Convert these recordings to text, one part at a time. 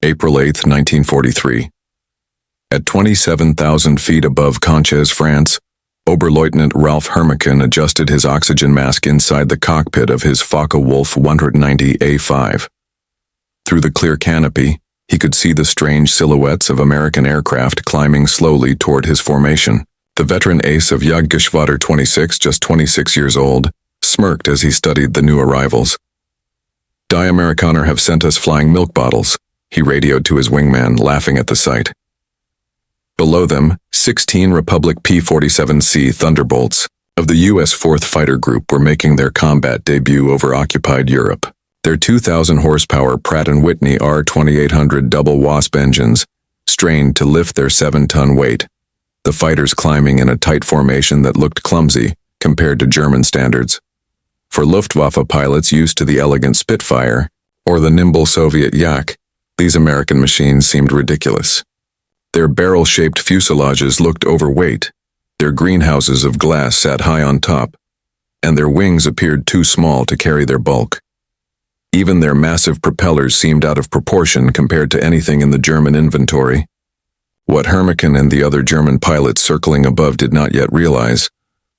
April 8, 1943. At 27,000 feet above Conches, France, Oberleutnant Ralph Hermican adjusted his oxygen mask inside the cockpit of his Focke-Wulf 190A5. Through the clear canopy, he could see the strange silhouettes of American aircraft climbing slowly toward his formation. The veteran ace of Jagdgeschwader 26, just 26 years old, smirked as he studied the new arrivals. "Die Amerikaner have sent us flying milk bottles," he radioed to his wingman, laughing at the sight. Below them, 16 Republic P-47 Thunderbolts of the U.S. 4th Fighter Group were making their combat debut over occupied Europe. Their 2,000-horsepower Pratt & Whitney R2800 double Wasp engines strained to lift their 7-ton weight, the fighters climbing in a tight formation that looked clumsy compared to German standards. For Luftwaffe pilots used to the elegant Spitfire or the nimble Soviet Yak, these American machines seemed ridiculous. Their barrel-shaped fuselages looked overweight, their greenhouses of glass sat high on top, and their wings appeared too small to carry their bulk. Even their massive propellers seemed out of proportion compared to anything in the German inventory. What Hermican and the other German pilots circling above did not yet realize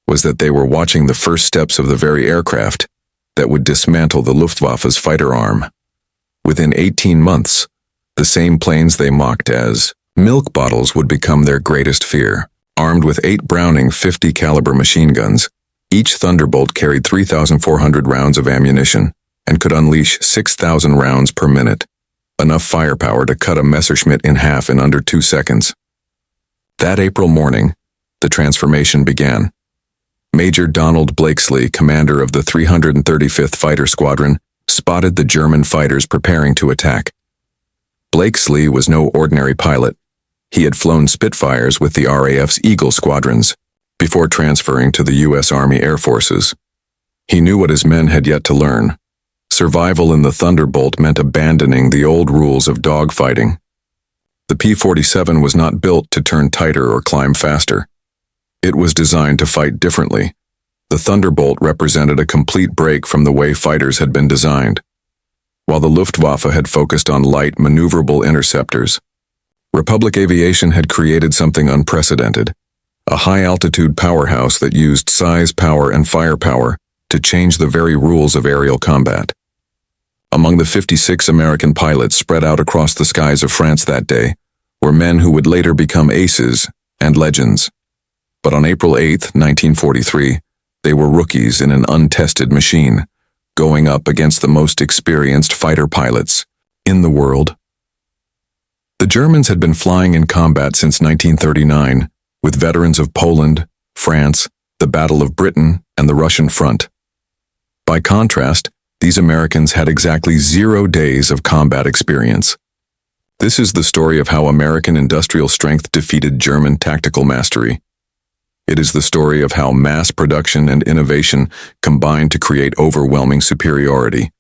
was that they were watching the first steps of the very aircraft that would dismantle the Luftwaffe's fighter arm. Within 18 months, the same planes they mocked as milk bottles would become their greatest fear. Armed with 8 Browning 50 caliber machine guns, each Thunderbolt carried 3,400 rounds of ammunition and could unleash 6,000 rounds per minute, enough firepower to cut a Messerschmitt in half in under 2 seconds. That April morning, the transformation began. Major Donald Blakesley, commander of the 335th Fighter Squadron, spotted the German fighters preparing to attack. Blakesley was no ordinary pilot. He had flown Spitfires with the RAF's Eagle squadrons before transferring to the U.S. Army Air Forces. He knew what his men had yet to learn. Survival in the Thunderbolt meant abandoning the old rules of dogfighting. The P-47 was not built to turn tighter or climb faster. It was designed to fight differently. The Thunderbolt represented a complete break from the way fighters had been designed. While the Luftwaffe had focused on light, maneuverable interceptors, Republic Aviation had created something unprecedented, a high-altitude powerhouse that used size, power, and firepower to change the very rules of aerial combat. Among the 56 American pilots spread out across the skies of France that day were men who would later become aces and legends. But on April 8, 1943, they were rookies in an untested machine, going up against the most experienced fighter pilots in the world. The Germans had been flying in combat since 1939, with veterans of Poland, France, the Battle of Britain, and the Russian front. By contrast, these Americans had exactly 0 days of combat experience. This is the story of how American industrial strength defeated German tactical mastery. It is the story of how mass production and innovation combined to create overwhelming superiority.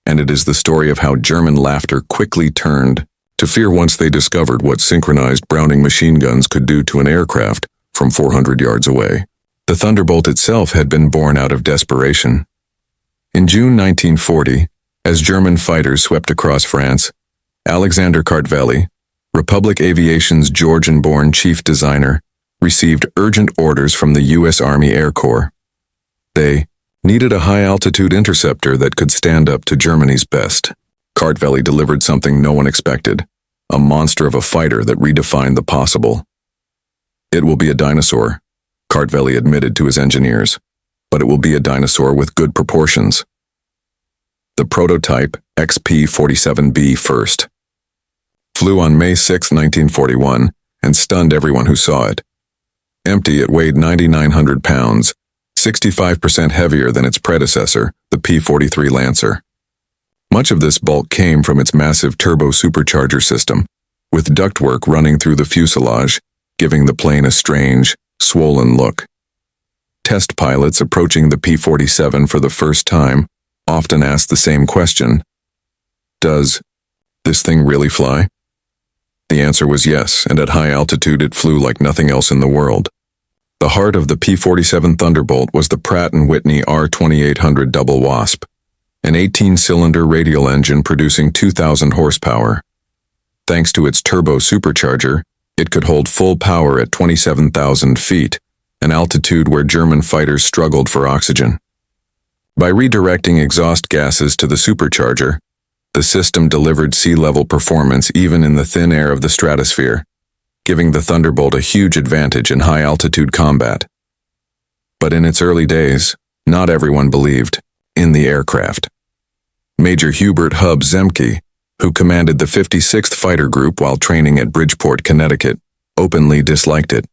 And it is the story of how German laughter quickly turned to fear once they discovered what synchronized Browning machine guns could do to an aircraft from 400 yards away. The Thunderbolt itself had been born out of desperation. In June 1940, as German fighters swept across France, Alexander Kartveli, Republic Aviation's Georgian-born chief designer, received urgent orders from the U.S. Army Air Corps. They needed a high-altitude interceptor that could stand up to Germany's best. Kartveli delivered something no one expected, a monster of a fighter that redefined the possible. "It will be a dinosaur," Kartveli admitted to his engineers, "but it will be a dinosaur with good proportions." The prototype, XP-47B first, flew on May 6, 1941, and stunned everyone who saw it. Empty, it weighed 9,900 pounds, 65% heavier than its predecessor, the P-43 Lancer. Much of this bulk came from its massive turbo-supercharger system, with ductwork running through the fuselage, giving the plane a strange, swollen look. Test pilots approaching the P-47 for the first time often asked the same question: "Does this thing really fly?" The answer was yes, and at high altitude it flew like nothing else in the world. The heart of the P-47 Thunderbolt was the Pratt & Whitney R2800 double Wasp, an 18-cylinder radial engine producing 2,000 horsepower. Thanks to its turbo-supercharger, it could hold full power at 27,000 feet, an altitude where German fighters struggled for oxygen. By redirecting exhaust gases to the supercharger, the system delivered sea-level performance even in the thin air of the stratosphere, giving the Thunderbolt a huge advantage in high-altitude combat. But in its early days, not everyone believed in the aircraft. Major Hubert "Hub" Zemke, who commanded the 56th Fighter Group while training at Bridgeport, Connecticut, openly disliked it.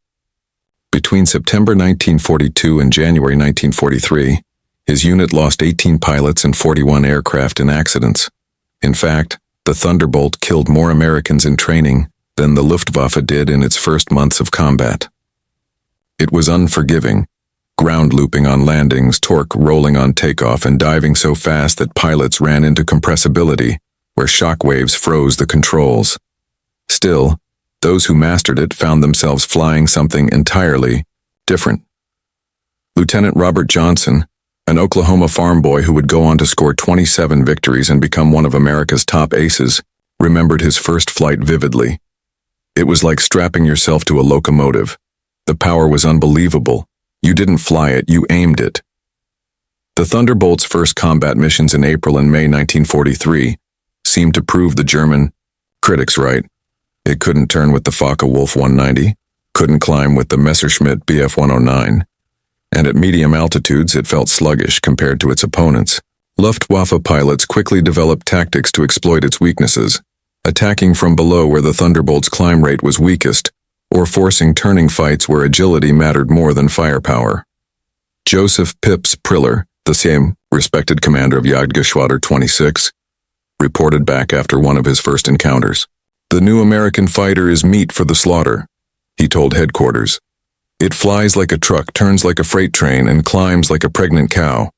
Between September 1942 and January 1943, his unit lost 18 pilots and 41 aircraft in accidents. In fact, the Thunderbolt killed more Americans in training than the Luftwaffe did in its first months of combat. It was unforgiving, ground looping on landings, torque rolling on takeoff, and diving so fast that pilots ran into compressibility, where shock waves froze the controls. Still, those who mastered it found themselves flying something entirely different. Lieutenant Robert Johnson, an Oklahoma farm boy who would go on to score 27 victories and become one of America's top aces, remembered his first flight vividly. It was like strapping yourself to a locomotive. The power was unbelievable. You didn't fly it, you aimed it. The Thunderbolt's first combat missions in April and May 1943 seemed to prove the German critics right. It couldn't turn with the Focke-Wulf 190, couldn't climb with the Messerschmitt Bf 109, and at medium altitudes it felt sluggish compared to its opponents. Luftwaffe pilots quickly developed tactics to exploit its weaknesses, attacking from below where the Thunderbolt's climb rate was weakest, or forcing turning fights where agility mattered more than firepower. Joseph Pips Priller, the same respected commander of Jagdgeschwader 26, reported back after one of his first encounters. "The new American fighter is meat for the slaughter," he told headquarters. "It flies like a truck, turns like a freight train, and climbs like a pregnant cow.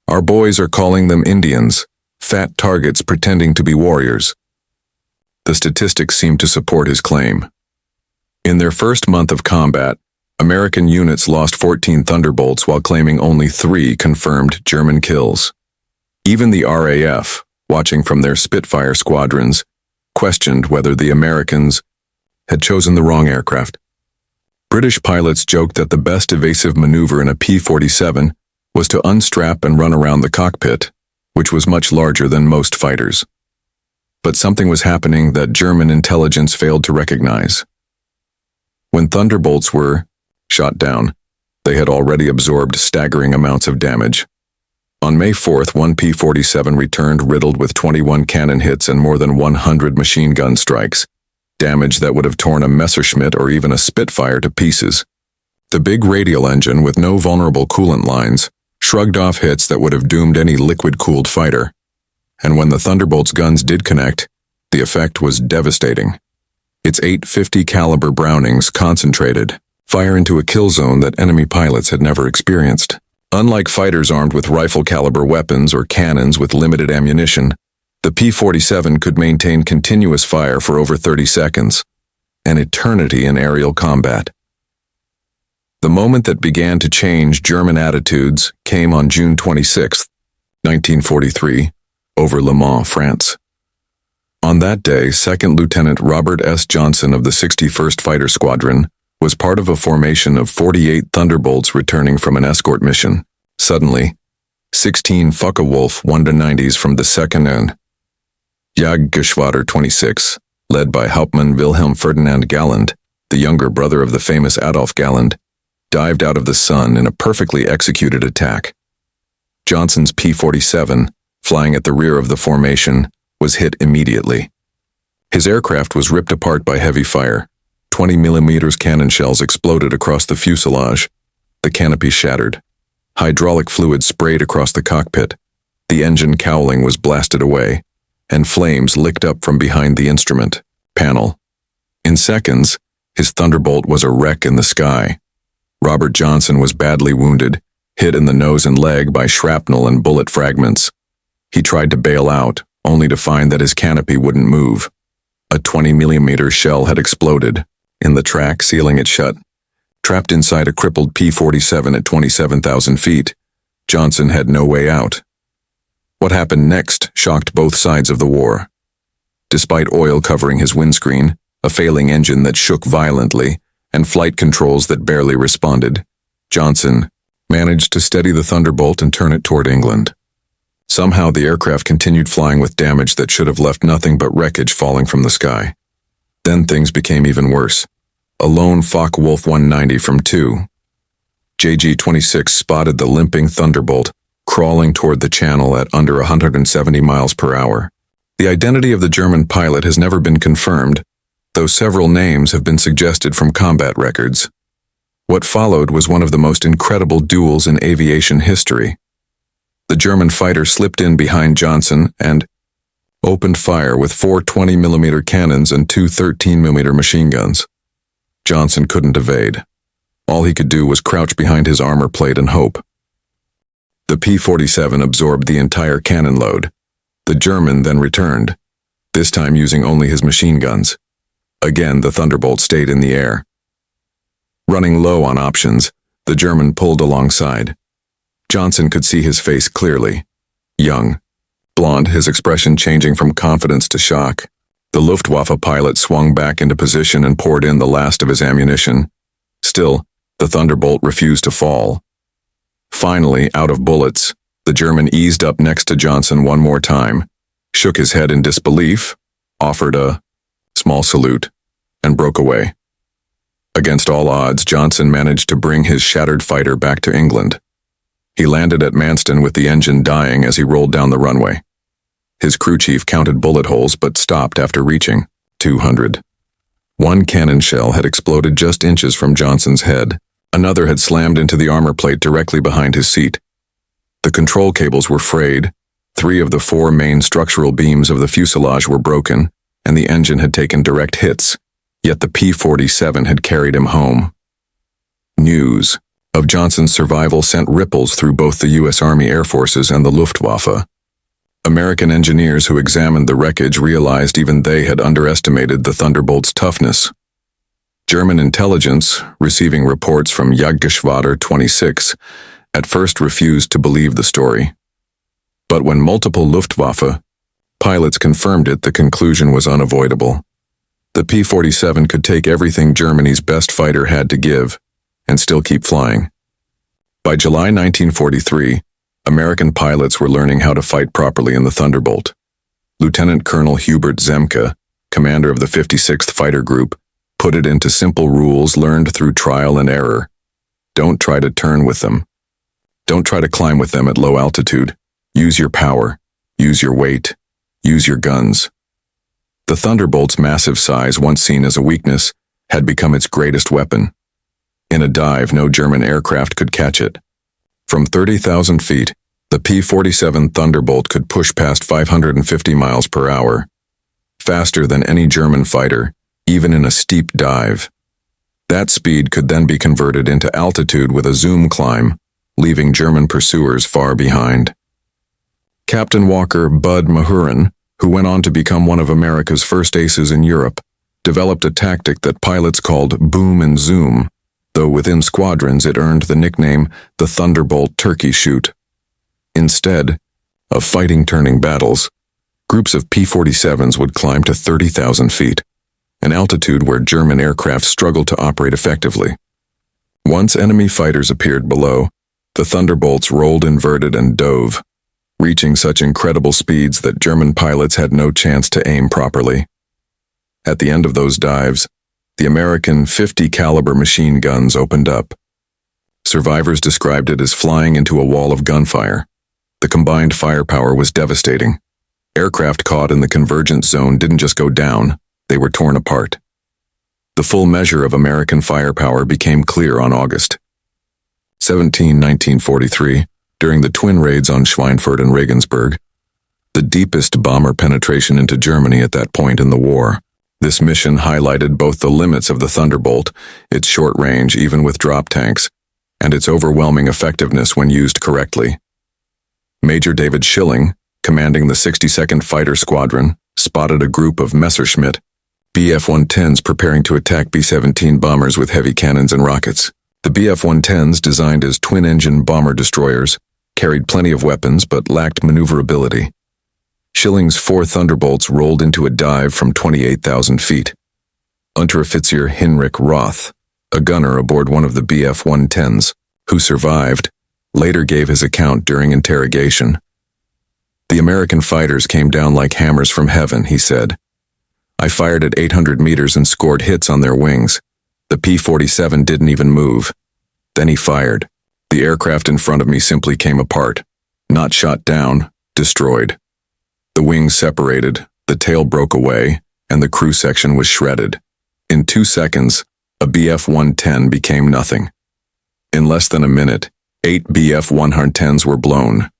Our boys are calling them Indians, fat targets pretending to be warriors." The statistics seemed to support his claim. In their first month of combat, American units lost 14 Thunderbolts while claiming only 3 confirmed German kills. Even the RAF, watching from their Spitfire squadrons, questioned whether the Americans had chosen the wrong aircraft. British pilots joked that the best evasive maneuver in a P-47 was to unstrap and run around the cockpit, which was much larger than most fighters. But something was happening that German intelligence failed to recognize. When Thunderbolts were shot down, they had already absorbed staggering amounts of damage. On May 4th, one P-47 returned riddled with 21 cannon hits and more than 100 machine gun strikes, damage that would have torn a Messerschmitt or even a Spitfire to pieces. The big radial engine, with no vulnerable coolant lines, shrugged off hits that would have doomed any liquid-cooled fighter. And when the Thunderbolt's guns did connect, the effect was devastating. Its 850 caliber Brownings concentrated fire into a kill zone that enemy pilots had never experienced. Unlike fighters armed with rifle-caliber weapons or cannons with limited ammunition, the P-47 could maintain continuous fire for over 30 seconds, an eternity in aerial combat. The moment that began to change German attitudes came on June 26, 1943, over Le Mans, France. On that day, 2nd Lieutenant Robert S. Johnson of the 61st Fighter Squadron was part of a formation of 48 Thunderbolts returning from an escort mission. Suddenly, 16 Focke-Wulf 190s from the 2nd and Jagdgeschwader 26, led by Hauptmann Wilhelm Ferdinand Galland, the younger brother of the famous Adolf Galland, dived out of the sun in a perfectly executed attack. Johnson's P-47, flying at the rear of the formation, was hit immediately. His aircraft was ripped apart by heavy fire. 20mm cannon shells exploded across the fuselage. The canopy shattered. Hydraulic fluid sprayed across the cockpit. The engine cowling was blasted away, and flames licked up from behind the instrument panel. In seconds, his Thunderbolt was a wreck in the sky. Robert Johnson was badly wounded, hit in the nose and leg by shrapnel and bullet fragments. He tried to bail out, only to find that his canopy wouldn't move. A 20mm shell had exploded in the track, sealing it shut. Trapped inside a crippled P-47 at 27,000 feet, Johnson had no way out. What happened next shocked both sides of the war. Despite oil covering his windscreen, a failing engine that shook violently, and flight controls that barely responded, Johnson managed to steady the Thunderbolt and turn it toward England. Somehow the aircraft continued flying with damage that should have left nothing but wreckage falling from the sky. Then things became even worse. A lone Focke-Wulf 190 from 2. JG-26 spotted the limping Thunderbolt crawling toward the channel at under 170 miles per hour. The identity of the German pilot has never been confirmed, though several names have been suggested from combat records. What followed was one of the most incredible duels in aviation history. The German fighter slipped in behind Johnson and opened fire with 4 20mm cannons and 2 13mm machine guns. Johnson couldn't evade. All he could do was crouch behind his armor plate and hope. The P-47 absorbed the entire cannon load. The German then returned, this time using only his machine guns. Again, the Thunderbolt stayed in the air. Running low on options, the German pulled alongside. Johnson could see his face clearly. Young, blonde, his expression changing from confidence to shock. The Luftwaffe pilot swung back into position and poured in the last of his ammunition. Still, the Thunderbolt refused to fall. Finally, out of bullets, the German eased up next to Johnson one more time, shook his head in disbelief, offered a small salute, and broke away. Against all odds, Johnson managed to bring his shattered fighter back to England. He landed at Manston with the engine dying as he rolled down the runway. His crew chief counted bullet holes but stopped after reaching 200. One cannon shell had exploded just inches from Johnson's head. Another had slammed into the armor plate directly behind his seat. The control cables were frayed, 3 of the 4 main structural beams of the fuselage were broken, and the engine had taken direct hits, yet the P-47 had carried him home. News of Johnson's survival sent ripples through both the U.S. Army Air Forces and the Luftwaffe. American engineers who examined the wreckage realized even they had underestimated the Thunderbolt's toughness. German intelligence, receiving reports from Jagdgeschwader 26, at first refused to believe the story. But when multiple Luftwaffe pilots confirmed it, the conclusion was unavoidable. The P-47 could take everything Germany's best fighter had to give, and still keep flying. By July 1943, American pilots were learning how to fight properly in the Thunderbolt. Lieutenant Colonel Hubert Zemke, commander of the 56th Fighter Group, put it into simple rules learned through trial and error. Don't try to turn with them. Don't try to climb with them at low altitude. Use your power. Use your weight. Use your guns. The Thunderbolt's massive size, once seen as a weakness, had become its greatest weapon. In a dive, no German aircraft could catch it. From 30,000 feet, the P-47 Thunderbolt could push past 550 miles per hour, faster than any German fighter, even in a steep dive. That speed could then be converted into altitude with a zoom climb, leaving German pursuers far behind. Captain Walker Bud Mahurin, who went on to become one of America's first aces in Europe, developed a tactic that pilots called boom and zoom, though within squadrons it earned the nickname the Thunderbolt Turkey Shoot. Instead of fighting turning battles, groups of P-47s would climb to 30,000 feet, an altitude where German aircraft struggled to operate effectively. Once enemy fighters appeared below, the Thunderbolts rolled inverted and dove, reaching such incredible speeds that German pilots had no chance to aim properly. At the end of those dives, the American .50 caliber machine guns opened up. Survivors described it as flying into a wall of gunfire. The combined firepower was devastating. Aircraft caught in the convergence zone didn't just go down, they were torn apart. The full measure of American firepower became clear on August 17, 1943, during the twin raids on Schweinfurt and Regensburg, the deepest bomber penetration into Germany at that point in the war. This mission highlighted both the limits of the Thunderbolt, its short range even with drop tanks, and its overwhelming effectiveness when used correctly. Major David Schilling, commanding the 62nd Fighter Squadron, spotted a group of Messerschmitt Bf-110s preparing to attack B-17 bombers with heavy cannons and rockets. The Bf-110s, designed as twin-engine bomber destroyers, carried plenty of weapons but lacked maneuverability. Schilling's 4 Thunderbolts rolled into a dive from 28,000 feet. Unteroffizier Hinrich Roth, a gunner aboard one of the Bf-110s, who survived, later gave his account during interrogation. "The American fighters came down like hammers from heaven," he said. "I fired at 800 meters and scored hits on their wings. The P-47 didn't even move. Then he fired. The aircraft in front of me simply came apart. Not shot down, destroyed. The wings separated, the tail broke away, and the crew section was shredded. In 2 seconds, a Bf-110 became nothing. In less than a minute, 8 Bf-110s were blown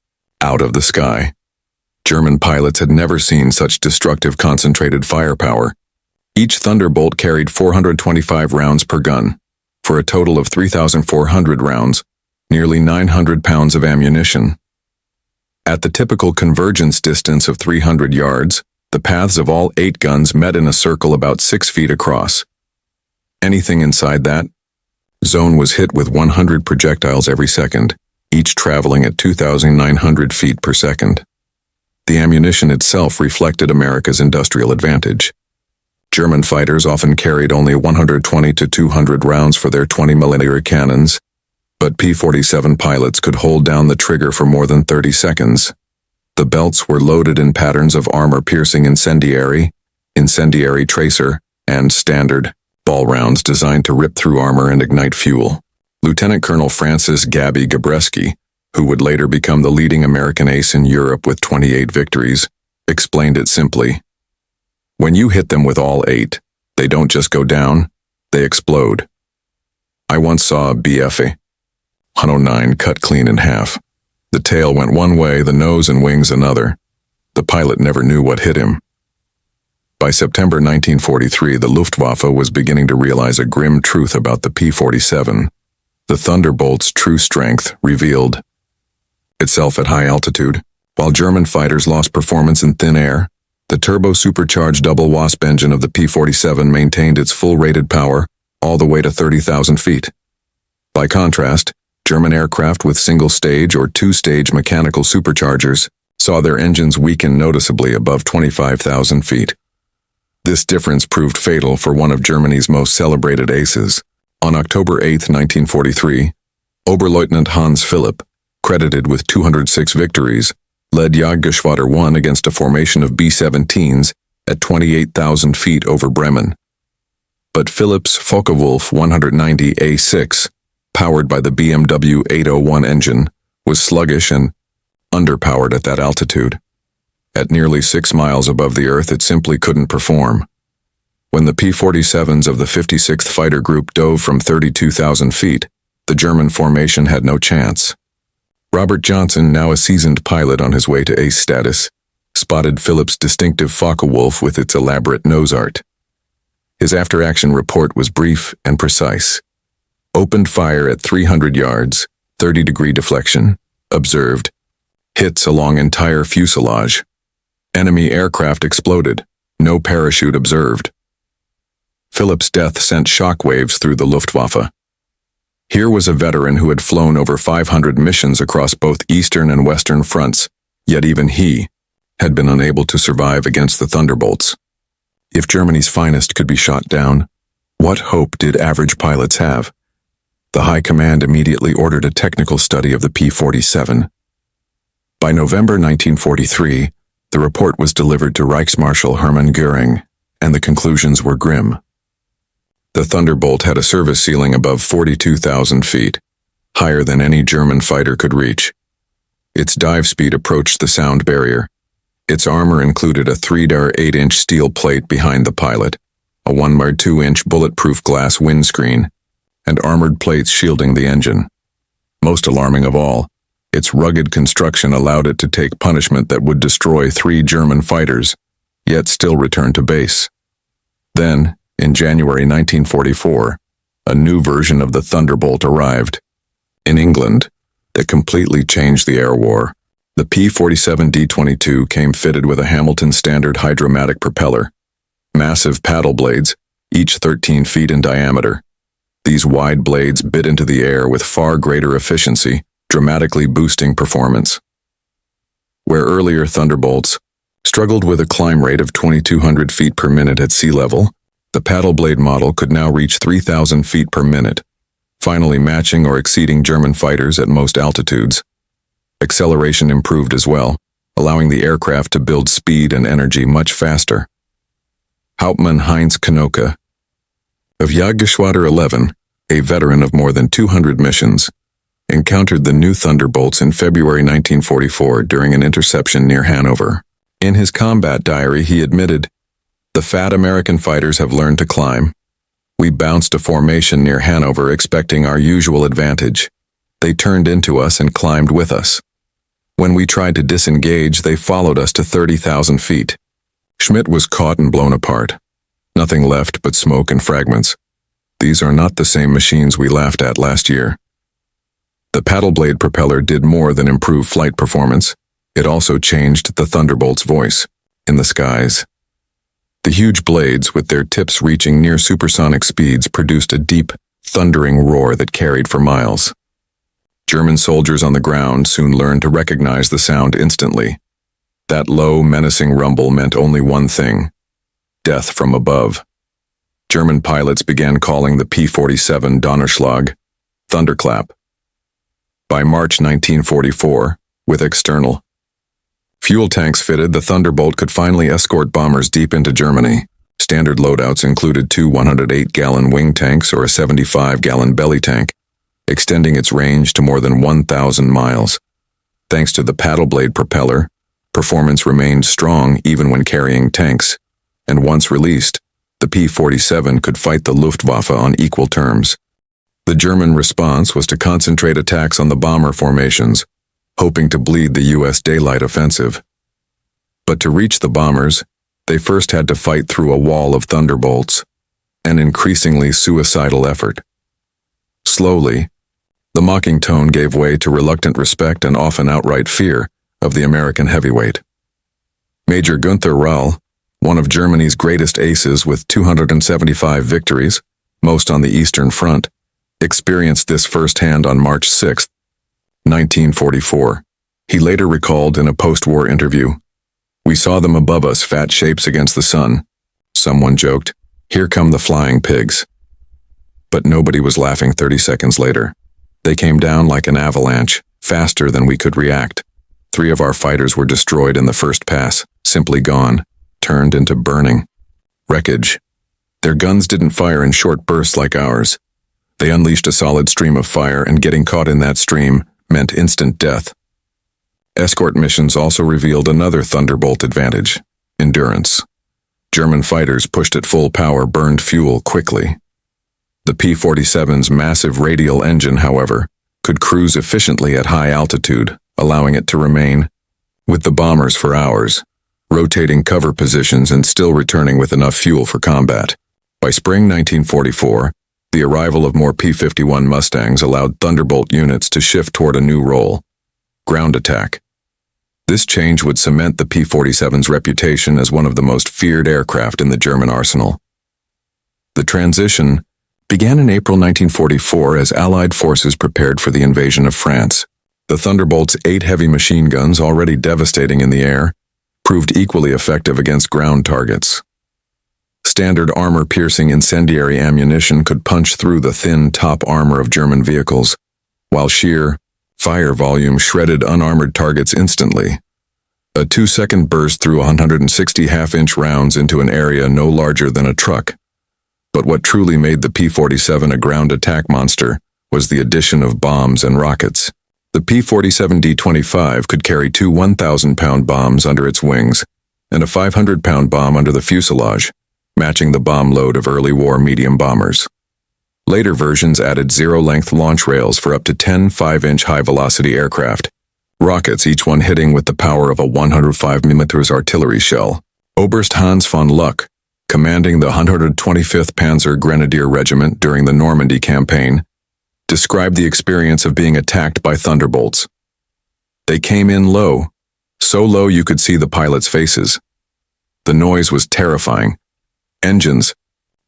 out of the sky." German pilots had never seen such destructive concentrated firepower. Each Thunderbolt carried 425 rounds per gun, for a total of 3,400 rounds, nearly 900 pounds of ammunition. At the typical convergence distance of 300 yards, the paths of all 8 guns met in a circle about 6 feet across. Anything inside that zone was hit with 100 projectiles every second, each traveling at 2,900 feet per second. The ammunition itself reflected America's industrial advantage. German fighters often carried only 120 to 200 rounds for their 20mm cannons, but P-47 pilots could hold down the trigger for more than 30 seconds. The belts were loaded in patterns of armor-piercing incendiary, tracer, and standard ball rounds designed to rip through armor and ignite fuel. Lieutenant Colonel Francis "Gabby" Gabreski, who would later become the leading American ace in Europe with 28 victories, explained it simply. "When you hit them with all 8, they don't just go down, they explode. I once saw a Bf-109 cut clean in half. The tail went one way, the nose and wings another. The pilot never knew what hit him." By September 1943, the Luftwaffe was beginning to realize a grim truth about the P-47. The Thunderbolt's true strength revealed itself at high altitude. While German fighters lost performance in thin air, the turbo-supercharged double Wasp engine of the P-47 maintained its full rated power all the way to 30,000 feet. By contrast, German aircraft with single-stage or two-stage mechanical superchargers saw their engines weaken noticeably above 25,000 feet. This difference proved fatal for one of Germany's most celebrated aces. On October 8, 1943, Oberleutnant Hans Philipp, credited with 206 victories, led Jagdgeschwader 1 against a formation of B-17s at 28,000 feet over Bremen. But Philipp's Focke-Wulf 190A6, powered by the BMW 801 engine, was sluggish and underpowered at that altitude. At nearly 6 miles above the Earth, it simply couldn't perform. When the P-47s of the 56th Fighter Group dove from 32,000 feet, the German formation had no chance. Robert Johnson, now a seasoned pilot on his way to ace status, spotted Phillips' distinctive Focke-Wulf with its elaborate nose art. His after-action report was brief and precise. Opened fire at 300 yards, 30-degree deflection. Observed. Hits along entire fuselage. Enemy aircraft exploded. No parachute observed. Phillips' death sent shockwaves through the Luftwaffe. Here was a veteran who had flown over 500 missions across both eastern and western fronts, yet even he had been unable to survive against the Thunderbolts. If Germany's finest could be shot down, what hope did average pilots have? The High Command immediately ordered a technical study of the P-47. By November 1943, the report was delivered to Reichsmarschall Hermann Göring, and the conclusions were grim. The Thunderbolt had a service ceiling above 42,000 feet, higher than any German fighter could reach. Its dive speed approached the sound barrier. Its armor included a 3-8-inch steel plate behind the pilot, a 1-2-inch bulletproof glass windscreen, and armored plates shielding the engine. Most alarming of all, its rugged construction allowed it to take punishment that would destroy 3 German fighters, yet still return to base. Then, in January 1944, a new version of the Thunderbolt arrived. In England, that completely changed the air war. The P-47 D-22 came fitted with a Hamilton standard hydromatic propeller. Massive paddle blades, each 13 feet in diameter. These wide blades bit into the air with far greater efficiency, dramatically boosting performance. Where earlier Thunderbolts struggled with a climb rate of 2,200 feet per minute at sea level. The paddle blade model could now reach 3,000 feet per minute, finally matching or exceeding German fighters at most altitudes. Acceleration improved as well, allowing the aircraft to build speed and energy much faster. Hauptmann Heinz Knoke of Jagdgeschwader 11, a veteran of more than 200 missions, encountered the new Thunderbolts in February 1944 during an interception near Hanover. In his combat diary, he admitted, "The fat American fighters have learned to climb. We bounced a formation near Hanover expecting our usual advantage. They turned into us and climbed with us. When we tried to disengage, they followed us to 30,000 feet. Schmitt was caught and blown apart. Nothing left but smoke and fragments. These are not the same machines we laughed at last year." The paddle blade propeller did more than improve flight performance. It also changed the Thunderbolt's voice in the skies. The huge blades, with their tips reaching near supersonic speeds, produced a deep, thundering roar that carried for miles. German soldiers on the ground soon learned to recognize the sound instantly. That low, menacing rumble meant only one thing: death from above. German pilots began calling the P-47 Donnerschlag, thunderclap. By March 1944, with external fuel tanks fitted, the Thunderbolt could finally escort bombers deep into Germany. Standard loadouts included 2 108-gallon wing tanks or a 75-gallon belly tank, extending its range to more than 1,000 miles. Thanks to the paddle blade propeller, performance remained strong even when carrying tanks, and once released, the P-47 could fight the Luftwaffe on equal terms. The German response was to concentrate attacks on the bomber formations, hoping to bleed the U.S. daylight offensive. But to reach the bombers, they first had to fight through a wall of Thunderbolts, an increasingly suicidal effort. Slowly, the mocking tone gave way to reluctant respect and often outright fear of the American heavyweight. Major Günther Rall, one of Germany's greatest aces with 275 victories, most on the Eastern Front, experienced this firsthand on March 6, 1944. He later recalled in a post-war interview, "We saw them above us, fat shapes against the sun. Someone joked, 'Here come the flying pigs.' But nobody was laughing 30 seconds later. They came down like an avalanche, faster than we could react. 3 of our fighters were destroyed in the first pass, simply gone, turned into burning wreckage. Their guns didn't fire in short bursts like ours. They unleashed a solid stream of fire, and getting caught in that stream meant instant death." Escort missions also revealed another Thunderbolt advantage: endurance. German fighters pushed at full power burned fuel quickly. The P-47's massive radial engine, however, could cruise efficiently at high altitude, allowing it to remain with the bombers for hours, rotating cover positions and still returning with enough fuel for combat. By spring 1944, the arrival of more P-51 Mustangs allowed Thunderbolt units to shift toward a new role: ground attack. This change would cement the P-47's reputation as one of the most feared aircraft in the German arsenal. The transition began in April 1944 as Allied forces prepared for the invasion of France. The Thunderbolt's 8 heavy machine guns, already devastating in the air, proved equally effective against ground targets. Standard armor-piercing incendiary ammunition could punch through the thin top armor of German vehicles, while sheer fire volume shredded unarmored targets instantly. A 2-second burst threw 160 half-inch rounds into an area no larger than a truck. But what truly made the P-47 a ground attack monster was the addition of bombs and rockets. The P-47 D-25 could carry 2 1,000-pound bombs under its wings and a 500-pound bomb under the fuselage, matching the bomb load of early war medium bombers. Later versions added zero-length launch rails for up to 10 5-inch high-velocity aircraft, rockets, each one hitting with the power of a 105 mm artillery shell. Oberst Hans von Luck, commanding the 125th Panzer Grenadier Regiment during the Normandy campaign, described the experience of being attacked by Thunderbolts. "They came in low, so low you could see the pilots' faces. The noise was terrifying. Engines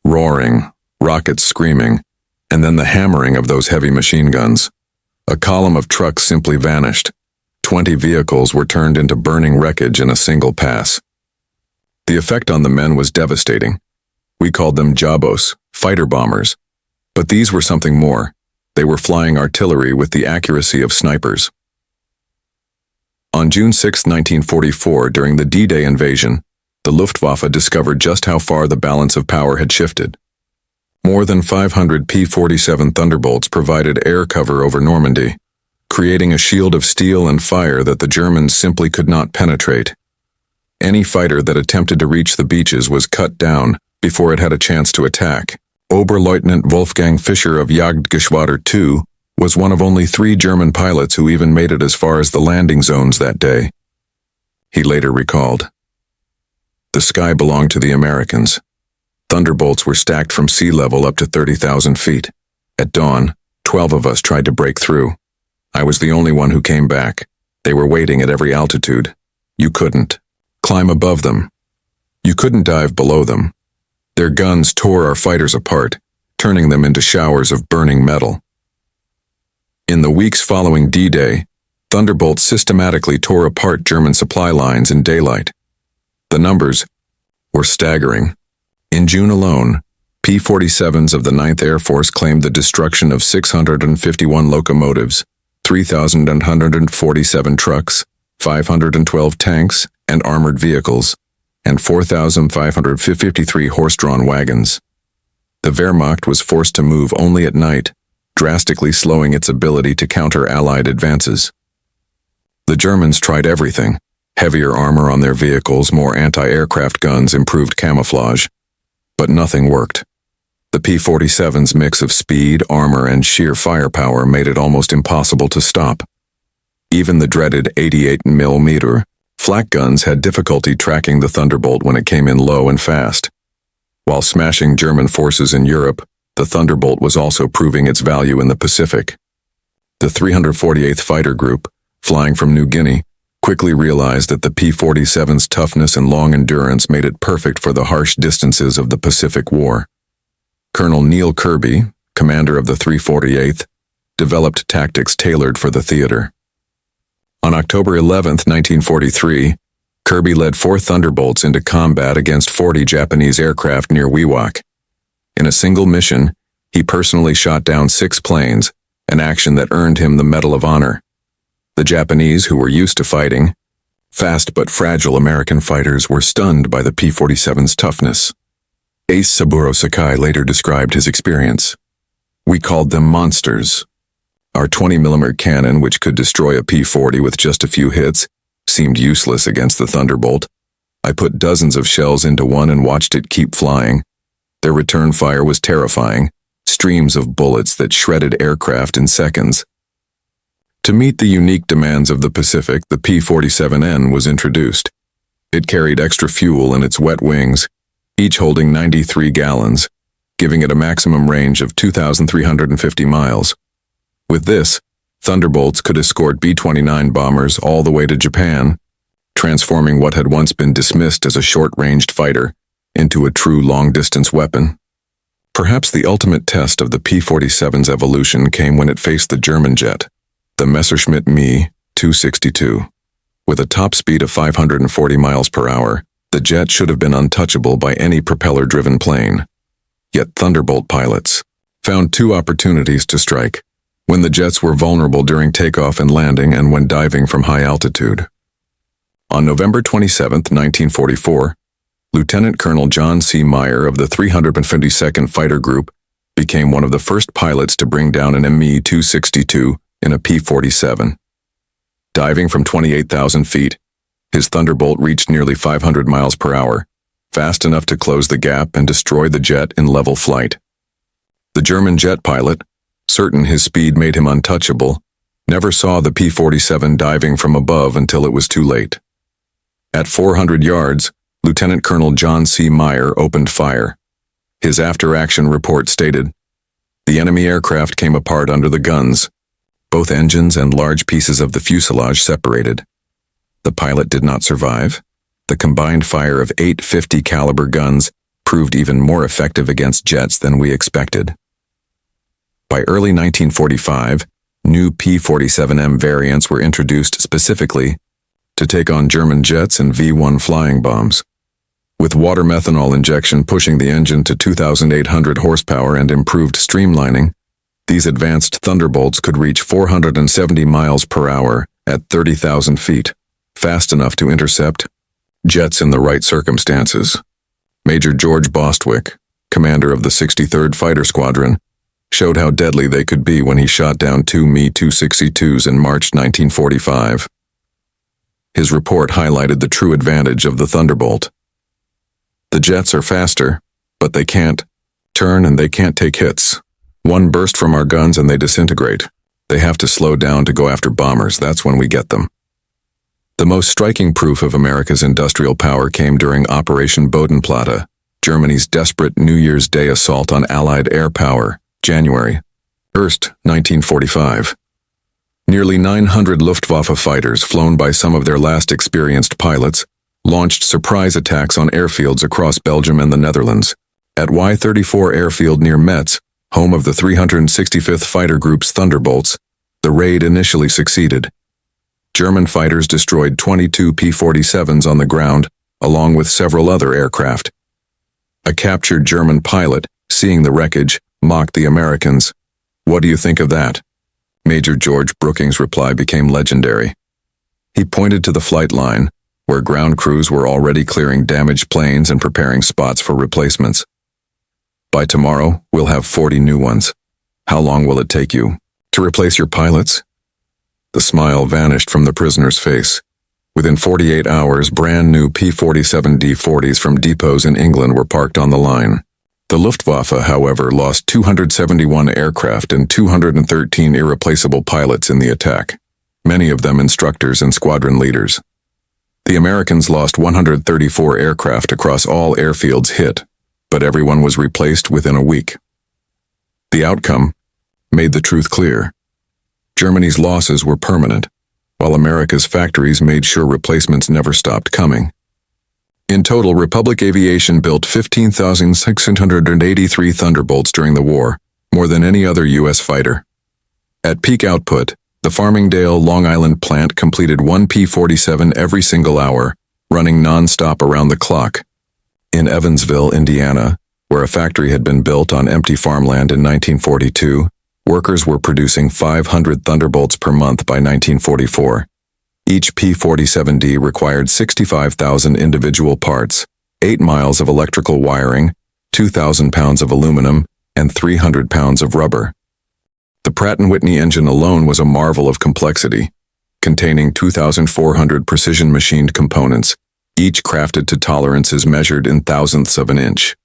roaring, rockets screaming, and then the hammering of those heavy machine guns. A column of trucks simply vanished. 20 vehicles were turned into burning wreckage in a single pass." The effect on the men was devastating. We called them Jabos, fighter bombers. But these were something more. They were flying artillery with the accuracy of snipers. On June 6, 1944, during the D-Day invasion, the Luftwaffe discovered just how far the balance of power had shifted. More than 500 P-47 Thunderbolts provided air cover over Normandy, creating a shield of steel and fire that the Germans simply could not penetrate. Any fighter that attempted to reach the beaches was cut down before it had a chance to attack. Oberleutnant Wolfgang Fischer of Jagdgeschwader II was one of only 3 German pilots who even made it as far as the landing zones that day. He later recalled, "The sky belonged to the Americans. Thunderbolts were stacked from sea level up to 30,000 feet. At dawn, 12 of us tried to break through. I was the only one who came back. They were waiting at every altitude. You couldn't climb above them. You couldn't dive below them. Their guns tore our fighters apart, turning them into showers of burning metal." In the weeks following D-Day, Thunderbolts systematically tore apart German supply lines in daylight. The numbers were staggering. In June alone, P-47s of the 9th Air Force claimed the destruction of 651 locomotives, 3,147 trucks, 512 tanks and armored vehicles, and 4,553 horse-drawn wagons. The Wehrmacht was forced to move only at night, drastically slowing its ability to counter Allied advances. The Germans tried everything: heavier armor on their vehicles, more anti-aircraft guns, improved camouflage. But nothing worked. The P-47's mix of speed, armor, and sheer firepower made it almost impossible to stop. Even the dreaded 88mm flak guns had difficulty tracking the Thunderbolt when it came in low and fast. While smashing German forces in Europe, the Thunderbolt was also proving its value in the Pacific. The 348th Fighter Group, flying from New Guinea, quickly realized that the P-47's toughness and long endurance made it perfect for the harsh distances of the Pacific War. Colonel Neil Kirby, commander of the 348th, developed tactics tailored for the theater. On October 11, 1943, Kirby led 4 Thunderbolts into combat against 40 Japanese aircraft near Wewak. In a single mission, he personally shot down 6 planes, an action that earned him the Medal of Honor. The Japanese, who were used to fighting fast but fragile American fighters, were stunned by the P-47's toughness. Ace Saburo Sakai later described his experience. "We called them monsters. Our 20mm cannon, which could destroy a P-40 with just a few hits, seemed useless against the Thunderbolt. I put dozens of shells into one and watched it keep flying. Their return fire was terrifying, streams of bullets that shredded aircraft in seconds." To meet the unique demands of the Pacific, the P-47N was introduced. It carried extra fuel in its wet wings, each holding 93 gallons, giving it a maximum range of 2,350 miles. With this, Thunderbolts could escort B-29 bombers all the way to Japan, transforming what had once been dismissed as a short-ranged fighter into a true long-distance weapon. Perhaps the ultimate test of the P-47's evolution came when it faced the German jet, the Messerschmitt Me-262. With a top speed of 540 miles per hour, the jet should have been untouchable by any propeller-driven plane. Yet Thunderbolt pilots found 2 opportunities to strike: when the jets were vulnerable during takeoff and landing, and when diving from high altitude. On November 27, 1944, Lieutenant Colonel John C. Meyer of the 352nd Fighter Group became one of the first pilots to bring down an Me-262 in a P-47. Diving from 28,000 feet, his Thunderbolt reached nearly 500 miles per hour, fast enough to close the gap and destroy the jet in level flight. The German jet pilot, certain his speed made him untouchable, never saw the P-47 diving from above until it was too late. At 400 yards, Lieutenant Colonel John C. Meyer opened fire. His after-action report stated, "The enemy aircraft came apart under the guns. Both engines and large pieces of the fuselage separated. The pilot did not survive. The combined fire of 8 50 caliber guns proved even more effective against jets than we expected." By early 1945, new P-47M variants were introduced specifically to take on German jets and V-1 flying bombs. with water methanol injection pushing the engine to 2,800 horsepower and improved streamlining. These advanced Thunderbolts could reach 470 miles per hour at 30,000 feet, fast enough to intercept jets in the right circumstances. Major George Bostwick, commander of the 63rd Fighter Squadron, showed how deadly they could be when he shot down two Me-262s in March 1945. His report highlighted the true advantage of the Thunderbolt. The jets are faster, but they can't turn and they can't take hits. One burst from our guns and they disintegrate. They have to slow down to go after bombers. That's when we get them. The most striking proof of America's industrial power came during Operation Bodenplatte, Germany's desperate New Year's Day assault on Allied air power, January 1st, 1945. Nearly 900 Luftwaffe fighters, flown by some of their last experienced pilots, launched surprise attacks on airfields across Belgium and the Netherlands. At Y-34 airfield near Metz, home of the 365th Fighter Group's Thunderbolts, the raid initially succeeded. German fighters destroyed 22 P-47s on the ground, along with several other aircraft. A captured German pilot, seeing the wreckage, mocked the Americans. "What do you think of that?" Major George Brooking's reply became legendary. He pointed to the flight line, where ground crews were already clearing damaged planes and preparing spots for replacements. "By tomorrow, we'll have 40 new ones. How long will it take you to replace your pilots?" The smile vanished from the prisoner's face. Within 48 hours, brand new P-47 D-40s from depots in England were parked on the line. The Luftwaffe, however, lost 271 aircraft and 213 irreplaceable pilots in the attack, many of them instructors and squadron leaders. The Americans lost 134 aircraft across all airfields hit, but everyone was replaced within a week. The outcome made the truth clear. Germany's losses were permanent, while America's factories made sure replacements never stopped coming. In total, Republic Aviation built 15,683 Thunderbolts during the war, more than any other U.S. fighter. At peak output, the Farmingdale, Long Island plant completed one P-47 every single hour, running non-stop around the clock. In Evansville, Indiana, where a factory had been built on empty farmland in 1942, workers were producing 500 Thunderbolts per month by 1944. Each P-47D required 65,000 individual parts, 8 miles of electrical wiring, 2,000 pounds of aluminum, and 300 pounds of rubber. The Pratt & Whitney engine alone was a marvel of complexity, containing 2,400 precision-machined components, each crafted to tolerances measured in thousandths of an inch.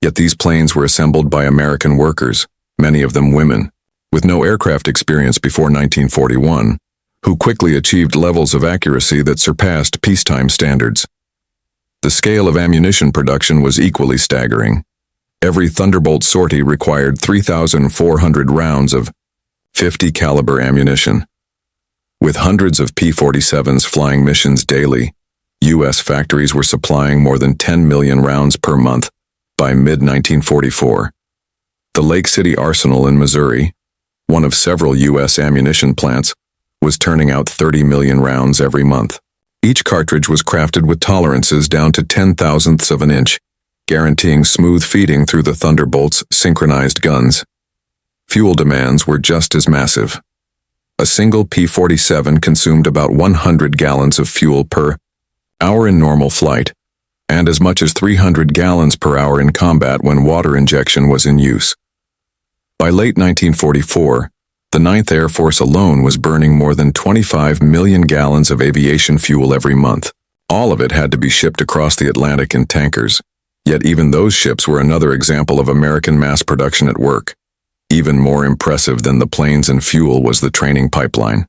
Yet these planes were assembled by American workers, many of them women, with no aircraft experience before 1941, who quickly achieved levels of accuracy that surpassed peacetime standards. The scale of ammunition production was equally staggering. Every Thunderbolt sortie required 3,400 rounds of .50 caliber ammunition. With hundreds of P-47s flying missions daily, U.S. factories were supplying more than 10 million rounds per month by mid-1944. The Lake City Arsenal in Missouri, one of several U.S. ammunition plants, was turning out 30 million rounds every month. Each cartridge was crafted with tolerances down to 10,000ths of an inch, guaranteeing smooth feeding through the Thunderbolt's synchronized guns. Fuel demands were just as massive. A single P-47 consumed about 100 gallons of fuel per hour in normal flight, and as much as 300 gallons per hour in combat when water injection was in use. By late 1944, the 9th Air Force alone was burning more than 25 million gallons of aviation fuel every month. All of it had to be shipped across the Atlantic in tankers, yet even those ships were another example of American mass production at work. Even more impressive than the planes and fuel was the training pipeline.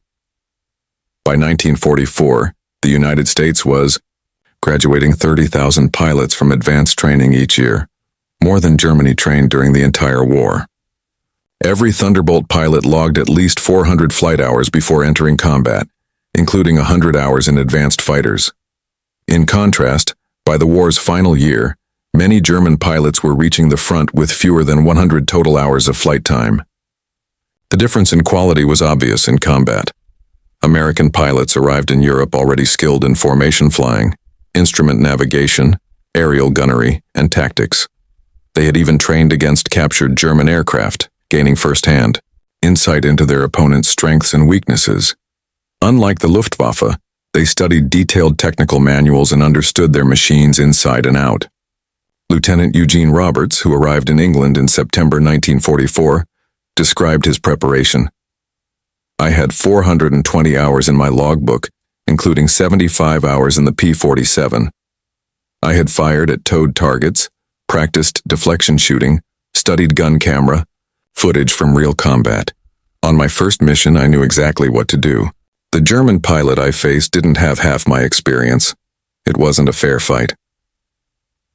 By 1944, the United States was graduating 30,000 pilots from advanced training each year, more than Germany trained during the entire war. Every Thunderbolt pilot logged at least 400 flight hours before entering combat, including 100 hours in advanced fighters. In contrast, by the war's final year, many German pilots were reaching the front with fewer than 100 total hours of flight time. The difference in quality was obvious in combat. American pilots arrived in Europe already skilled in formation flying, instrument navigation, aerial gunnery, and tactics. They had even trained against captured German aircraft, gaining first-hand insight into their opponent's strengths and weaknesses. Unlike the Luftwaffe, they studied detailed technical manuals and understood their machines inside and out. Lieutenant Eugene Roberts, who arrived in England in September 1944, described his preparation. "I had 420 hours in my logbook, including 75 hours in the P-47. I had fired at towed targets, practiced deflection shooting, studied gun camera, footage from real combat. On my first mission, I knew exactly what to do. The German pilot I faced didn't have half my experience. It wasn't a fair fight."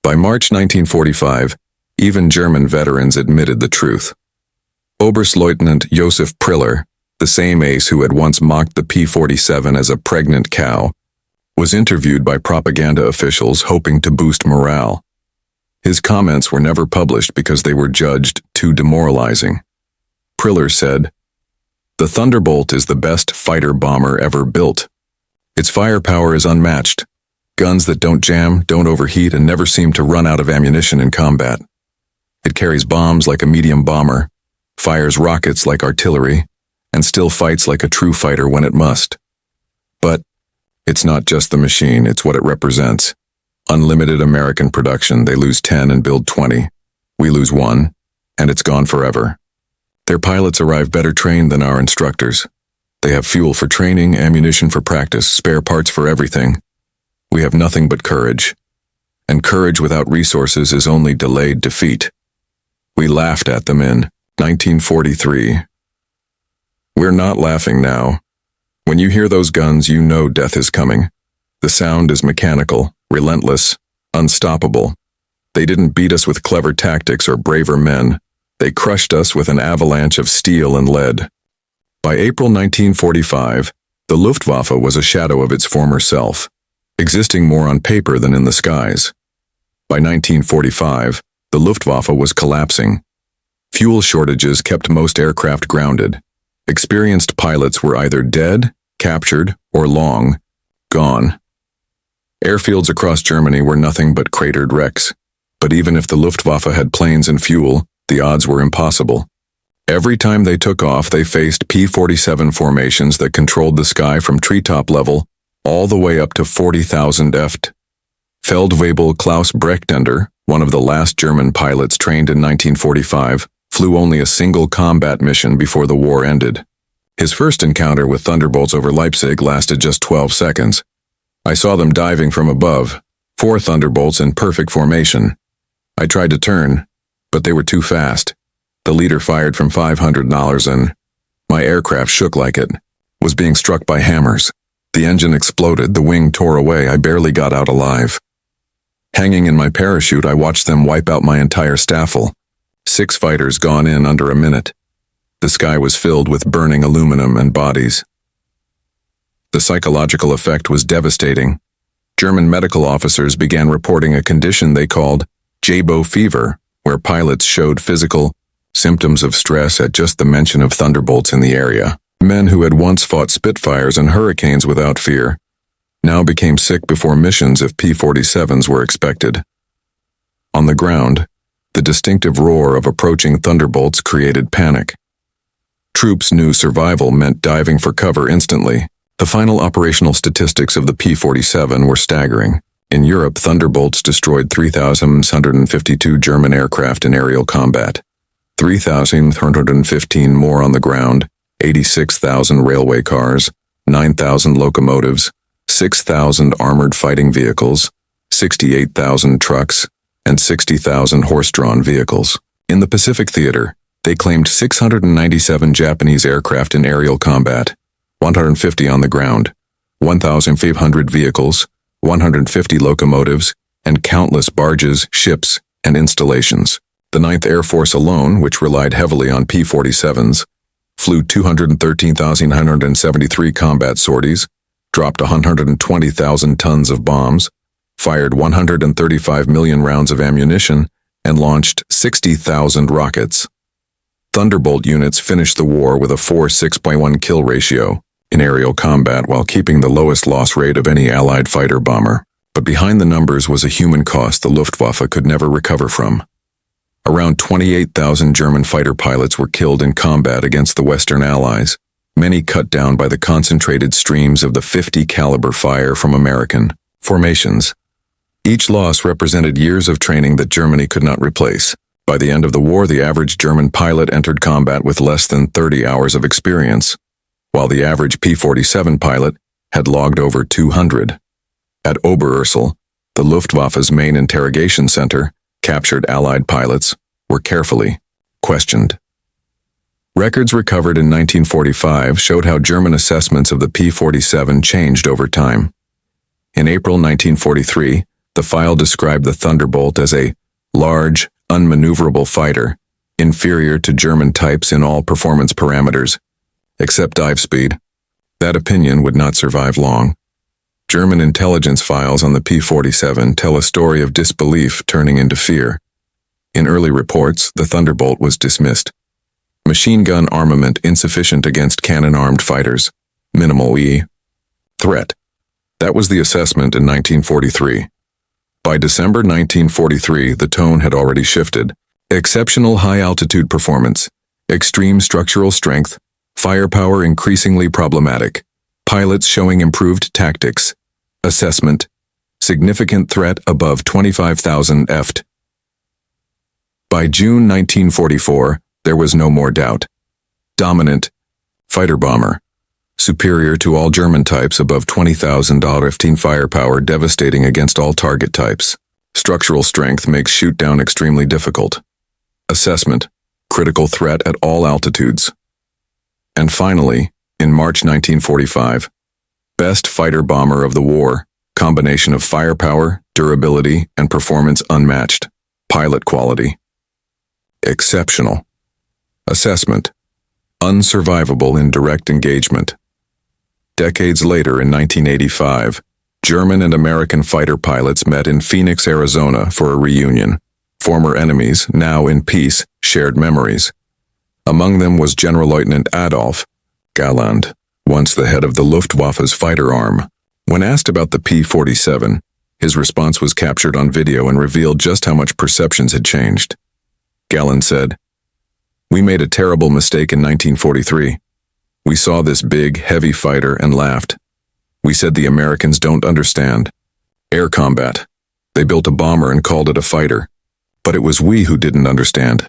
By March 1945, even German veterans admitted the truth. Oberstleutnant Josef Priller, the same ace who had once mocked the P-47 as a pregnant cow, was interviewed by propaganda officials hoping to boost morale. His comments were never published because they were judged too demoralizing. Priller said, "The Thunderbolt is the best fighter bomber ever built. Its firepower is unmatched. Guns that don't jam, don't overheat, and never seem to run out of ammunition in combat. It carries bombs like a medium bomber, fires rockets like artillery, and still fights like a true fighter when it must. But it's not just the machine, it's what it represents. Unlimited American production, they lose 10 and build 20. We lose 1, and it's gone forever. Their pilots arrive better trained than our instructors. They have fuel for training, ammunition for practice, spare parts for everything. We have nothing but courage. And courage without resources is only delayed defeat." We laughed at them in 1943. We're not laughing now. When you hear those guns, you know death is coming. The sound is mechanical, relentless, unstoppable. They didn't beat us with clever tactics or braver men. They crushed us with an avalanche of steel and lead. By April 1945, the Luftwaffe was a shadow of its former self, existing more on paper than in the skies. By 1945, the Luftwaffe was collapsing. Fuel shortages kept most aircraft grounded. Experienced pilots were either dead, captured, or long gone. Airfields across Germany were nothing but cratered wrecks. But even if the Luftwaffe had planes and fuel, the odds were impossible. Every time they took off, they faced P-47 formations that controlled the sky from treetop level all the way up to 40,000 ft. Feldwebel Klaus Brechtender, one of the last German pilots trained in 1945, flew only a single combat mission before the war ended. His first encounter with Thunderbolts over Leipzig lasted just 12 seconds. "I saw them diving from above, 4 Thunderbolts in perfect formation. I tried to turn, but they were too fast. The leader fired from 500 knots and my aircraft shook like it was being struck by hammers. The engine exploded, the wing tore away, I barely got out alive. Hanging in my parachute, I watched them wipe out my entire staffel. 6 fighters gone in under a minute. The sky was filled with burning aluminum and bodies." The psychological effect was devastating. German medical officers began reporting a condition they called Jabo fever, where pilots showed physical symptoms of stress at just the mention of Thunderbolts in the area. Men who had once fought Spitfires and Hurricanes without fear now became sick before missions if P-47s were expected. On the ground, the distinctive roar of approaching Thunderbolts created panic. Troops knew survival meant diving for cover instantly. The final operational statistics of the P-47 were staggering. In Europe, Thunderbolts destroyed 3,152 German aircraft in aerial combat, 3,315 more on the ground, 86,000 railway cars, 9,000 locomotives, 6,000 armored fighting vehicles, 68,000 trucks, and 60,000 horse-drawn vehicles. In the Pacific Theater, they claimed 697 Japanese aircraft in aerial combat, 150 on the ground, 1,500 vehicles, 150 locomotives, and countless barges, ships, and installations. The 9th Air Force alone, which relied heavily on P-47s, flew 213,973 combat sorties, dropped 120,000 tons of bombs, fired 135 million rounds of ammunition, and launched 60,000 rockets. Thunderbolt units finished the war with a 4.6:1 kill ratio in aerial combat while keeping the lowest loss rate of any Allied fighter bomber. But behind the numbers was a human cost the Luftwaffe could never recover from. Around 28,000 German fighter pilots were killed in combat against the Western Allies, many cut down by the concentrated streams of the .50 caliber fire from American formations. Each loss represented years of training that Germany could not replace. By the end of the war, the average German pilot entered combat with less than 30 hours of experience, while the average P-47 pilot had logged over 200. At Oberursel, the Luftwaffe's main interrogation center, captured Allied pilots were carefully questioned. Records recovered in 1945 showed how German assessments of the P-47 changed over time. In April 1943, the file described the Thunderbolt as a large, unmaneuverable fighter, inferior to German types in all performance parameters, except dive speed. That opinion would not survive long. German intelligence files on the P-47 tell a story of disbelief turning into fear. In early reports, the Thunderbolt was dismissed. Machine gun armament insufficient against cannon-armed fighters. Minimal threat. That was the assessment in 1943. By December 1943, the tone had already shifted. Exceptional high-altitude performance, extreme structural strength, firepower increasingly problematic, pilots showing improved tactics, assessment, significant threat above 25,000 ft. By June 1944, there was no more doubt. Dominant, fighter bomber, superior to all German types above 20,000 ft firepower, devastating against all target types. Structural strength makes shoot-down extremely difficult. Assessment, critical threat at all altitudes. And finally, in March 1945, best fighter bomber of the war, combination of firepower, durability, and performance unmatched. Pilot quality, exceptional. Assessment, unsurvivable in direct engagement. Decades later, in 1985, German and American fighter pilots met in Phoenix, Arizona for a reunion. Former enemies, now in peace, shared memories. Among them was General Lieutenant Adolf Galland, once the head of the Luftwaffe's fighter arm. When asked about the P-47, his response was captured on video and revealed just how much perceptions had changed. Galland said, "We made a terrible mistake in 1943. We saw this big, heavy fighter and laughed. We said the Americans don't understand air combat. They built a bomber and called it a fighter. But it was we who didn't understand.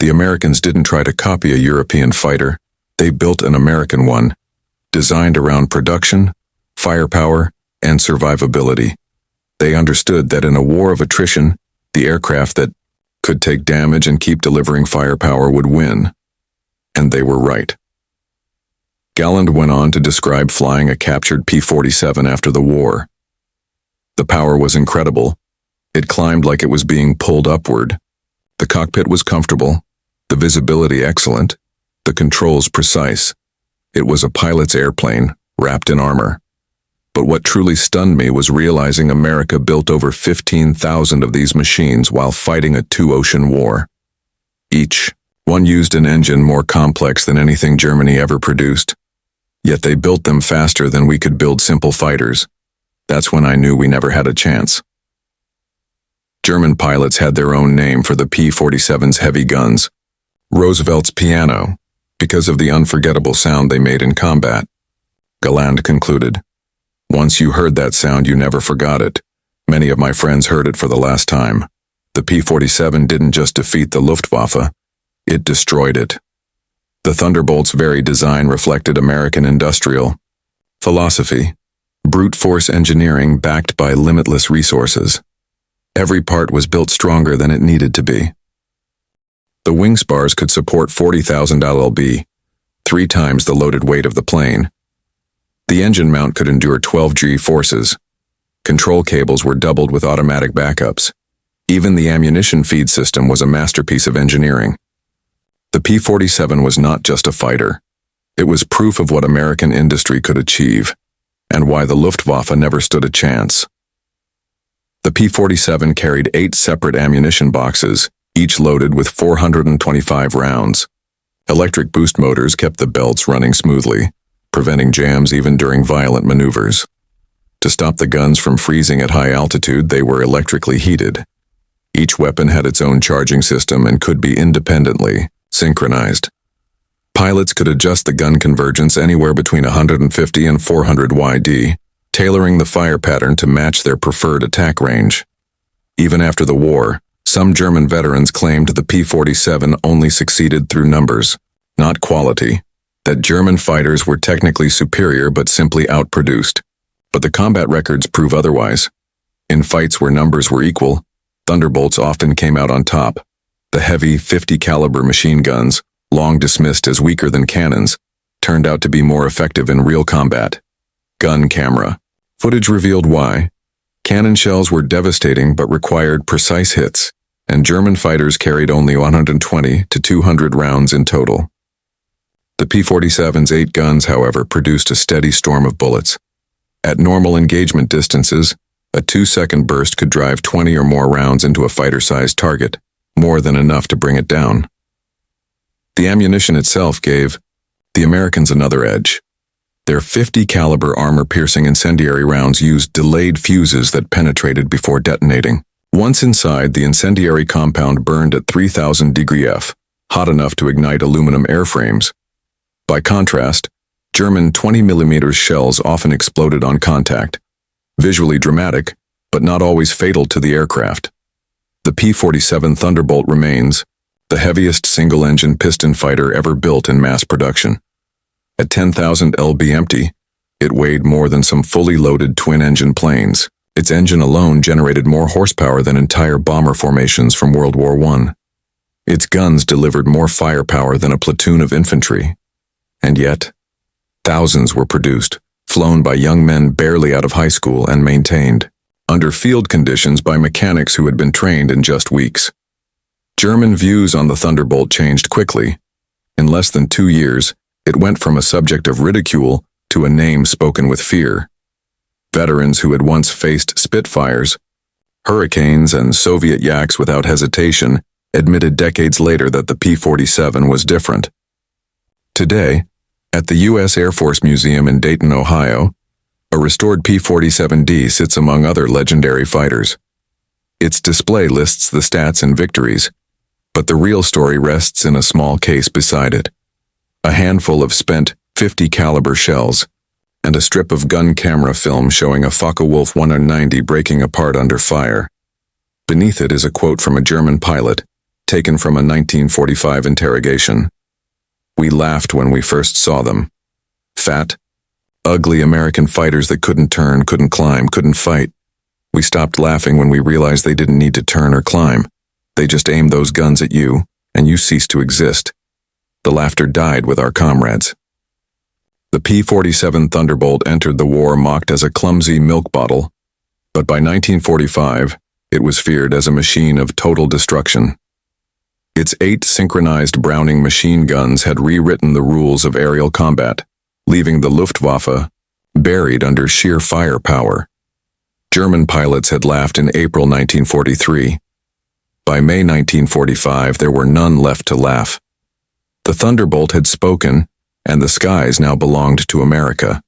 The Americans didn't try to copy a European fighter. They built an American one, designed around production, firepower, and survivability. They understood that in a war of attrition, the aircraft that could take damage and keep delivering firepower would win. And they were right." Galland went on to describe flying a captured P-47 after the war. "The power was incredible. It climbed like it was being pulled upward. The cockpit was comfortable, the visibility excellent, the controls precise. It was a pilot's airplane, wrapped in armor. But what truly stunned me was realizing America built over 15,000 of these machines while fighting a two-ocean war. Each one used an engine more complex than anything Germany ever produced. Yet they built them faster than we could build simple fighters. That's when I knew we never had a chance." German pilots had their own name for the P-47's heavy guns, Roosevelt's piano, because of the unforgettable sound they made in combat. Galland concluded, "Once you heard that sound, you never forgot it. Many of my friends heard it for the last time. The P-47 didn't just defeat the Luftwaffe, it destroyed it." The Thunderbolt's very design reflected American industrial philosophy, brute force engineering backed by limitless resources. Every part was built stronger than it needed to be. The wing spars could support 40,000 lb, 3 times the loaded weight of the plane. The engine mount could endure 12 G-forces. Control cables were doubled with automatic backups. Even the ammunition feed system was a masterpiece of engineering. The P-47 was not just a fighter. It was proof of what American industry could achieve, and why the Luftwaffe never stood a chance. The P-47 carried 8 separate ammunition boxes, each loaded with 425 rounds. Electric boost motors kept the belts running smoothly, preventing jams even during violent maneuvers. To stop the guns from freezing at high altitude, they were electrically heated. Each weapon had its own charging system and could be independently synchronized. Pilots could adjust the gun convergence anywhere between 150 and 400 YD, tailoring the fire pattern to match their preferred attack range. Even after the war, some German veterans claimed the P-47 only succeeded through numbers, not quality, that German fighters were technically superior but simply outproduced. But the combat records prove otherwise. In fights where numbers were equal, Thunderbolts often came out on top. The heavy 50 caliber machine guns, long dismissed as weaker than cannons, turned out to be more effective in real combat. Gun camera. Footage revealed why. Cannon shells were devastating but required precise hits, and German fighters carried only 120 to 200 rounds in total. The P-47's 8 guns, however, produced a steady storm of bullets. At normal engagement distances, a 2-second burst could drive 20 or more rounds into a fighter-sized target, more than enough to bring it down. The ammunition itself gave the Americans another edge. Their 50 caliber armor-piercing incendiary rounds used delayed fuses that penetrated before detonating. Once inside, the incendiary compound burned at 3,000 degree F, hot enough to ignite aluminum airframes. By contrast, German 20mm shells often exploded on contact. Visually dramatic, but not always fatal to the aircraft. The P-47 Thunderbolt remains the heaviest single-engine piston fighter ever built in mass production. At 10,000 lb empty, it weighed more than some fully loaded twin-engine planes. Its engine alone generated more horsepower than entire bomber formations from World War I. Its guns delivered more firepower than a platoon of infantry. And yet, thousands were produced, flown by young men barely out of high school and maintained, under field conditions by mechanics who had been trained in just weeks. German views on the Thunderbolt changed quickly. In less than 2 years, it went from a subject of ridicule to a name spoken with fear. Veterans who had once faced Spitfires, Hurricanes, and Soviet Yaks without hesitation admitted decades later that the P-47 was different. Today, at the U.S. Air Force Museum in Dayton, Ohio, a restored P-47D sits among other legendary fighters. Its display lists the stats and victories, but the real story rests in a small case beside it. A handful of spent 50 caliber shells, and a strip of gun camera film showing a Focke-Wulf 190 breaking apart under fire. Beneath it is a quote from a German pilot, taken from a 1945 interrogation. "We laughed when we first saw them. Fat, ugly American fighters that couldn't turn, couldn't climb, couldn't fight. We stopped laughing when we realized they didn't need to turn or climb. They just aimed those guns at you, and you ceased to exist. The laughter died with our comrades." The P-47 Thunderbolt entered the war mocked as a clumsy milk bottle, but by 1945, it was feared as a machine of total destruction. Its 8 synchronized Browning machine guns had rewritten the rules of aerial combat, leaving the Luftwaffe buried under sheer firepower. German pilots had laughed in April 1943. By May 1945, there were none left to laugh. The Thunderbolt had spoken, and the skies now belonged to America.